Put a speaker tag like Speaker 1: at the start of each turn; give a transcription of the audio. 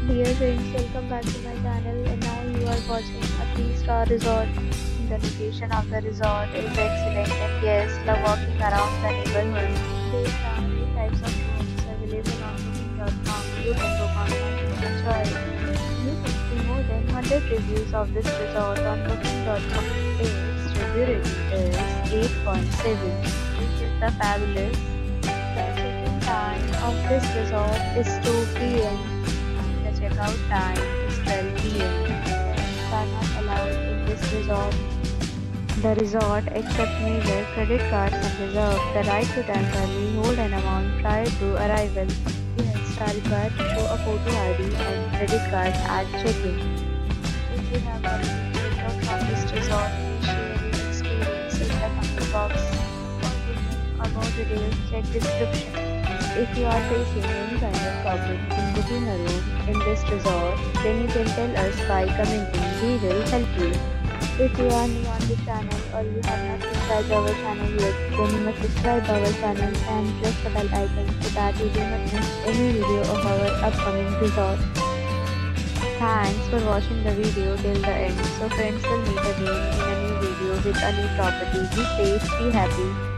Speaker 1: Dear friends, welcome back to my channel and now you are watching a 3-star resort. The location of the resort is excellent and guests love walking around the neighborhood. There are 8 types of rooms available on booking.com. You can book online and enjoy it. You can see more than 100 reviews of this resort on booking.com. Its review rating is 8.7, which is the fabulous. The check-in time of this resort is 2 p.m. The checkout time is 12 p.m. Pets are not allowed in this resort. The resort accepts major credit cards and reserves the right to temporarily hold an amount prior to arrival. Guests are required to show a photo ID and credit card at check-in. If you have already checked out from this resort, please share your experience in the comment box. For booking or more details, check description. If you are facing any kind of problem in booking a room in this resort, then you can tell us by commenting. We will help you. If you are new on this channel or you have not subscribed our channel yet, then you must subscribe our channel and press the bell icon so that you do not miss any video of our upcoming resort. Thanks for watching the video till the end. So friends, will meet again in a new video with a new property. Be safe, be happy.